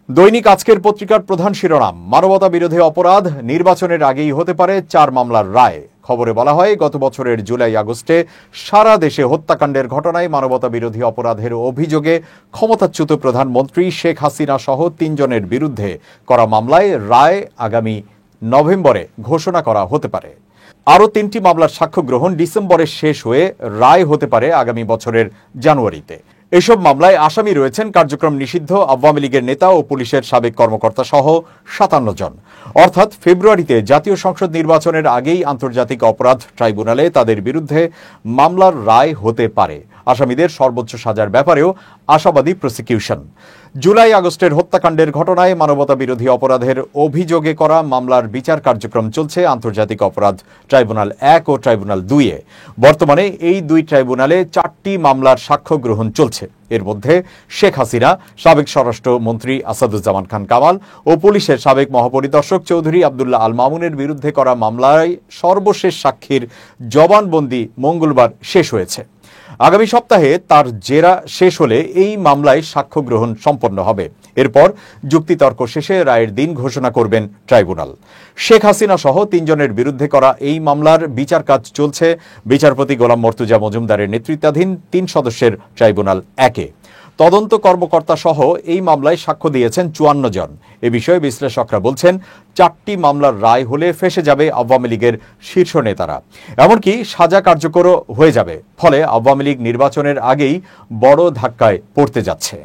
দৈনিক আজকের পত্রিকার প্রধান শিরোনাম, মানবতা বিরোধী অপরাধ, নির্বাচনের আগেই হতে পারে 4 মামলার রায়। খবরে বলা হয়, গত বছরের জুলাই আগস্টে সারা দেশে হত্যাকাণ্ডের ঘটনায় মানবতা বিরোধী অপরাধের অভিযোগে ক্ষমতাচ্যুত প্রধানমন্ত্রী শেখ হাসিনা সহ 3 জনের বিরুদ্ধে করা মামলায় রায় আগামী নভেম্বরে ঘোষণা করা হতে পারে। আরও 3টি মামলার সাক্ষ্য গ্রহণ ডিসেম্বরে শেষ হয়ে রায় হতে পারে আগামী বছরের জানুয়ারিতে। এসব মামলায় আসামি রয়েছেন কার্যক্রম নিষিদ্ধ আওয়ামী লীগের নেতা ও পুলিশের সাবেক কর্মকর্তা সহ 57 জন। অর্থাৎ ফেব্রুয়ারিতে জাতীয় সংসদ নির্বাচনের আগেই আন্তর্জাতিক অপরাধ ট্রাইব্যুনালে তাদের বিরুদ্ধে মামলার রায় হতে পারে। আসামিদের সর্বোচ্চ সাজার ব্যাপারেও আশাবাদী প্রসিকিউশন। জুলাই আগস্টের হত্যাকাণ্ডের ঘটনায় মানবতা বিরোধী অপরাধের অভিযোগে করা মামলার বিচার কার্যক্রম চলছে আন্তর্জাতিক অপরাধ ট্রাইব্যুনাল 1 ও ট্রাইব্যুনাল 2-এ। বর্তমানে এই 2 ট্রাইব্যুনালে 4টি মামলার সাক্ষ্য গ্রহণ চলছে। এর মধ্যে শেখ হাসিনা, সাবেক স্বরাষ্ট্রমন্ত্রী আসাদুজ্জামান খান কামাল ও পুলিশের সাবেক মহাপরিদর্শক চৌধুরী আবদুল্লাহ আল মামুনের বিরুদ্ধে করা মামলায় সর্বশেষ সাক্ষীর জবানবন্দি মঙ্গলবার শেষ হয়েছে। আগামী সপ্তাহে তার জেরা শেষ হলে এই মামলায় সাক্ষ্য গ্রহণ সম্পন্ন হবে। এরপর যুক্তিতর্ক শেষে রায়ের দিন ঘোষণা করবেন ট্রাইব্যুনাল। শেখ হাসিনা সহ 3 জনের বিরুদ্ধে করা এই মামলার বিচার কাজ চলছে বিচারপতি গোলাম মর্তুজা মজুমদারের নেতৃত্বাধীন 3 সদস্যের ট্রাইব্যুনাল 1-এ। তদন্ত কর্মকর্তা সহ এই মামলায় সাক্ষ্য দিয়েছেন 54 জন। এ বিষয়ে বিশ্লেষকরা বলছেন, 4টি মামলার রায় হলে ফেঁসে যাবে আওয়ামী লীগের শীর্ষ নেতারা, এমনকি সাজা কার্যকরও হয়ে যাবে। ফলে আওয়ামী লীগ নির্বাচনের আগেই বড় ধাক্কায় পড়তে যাচ্ছে।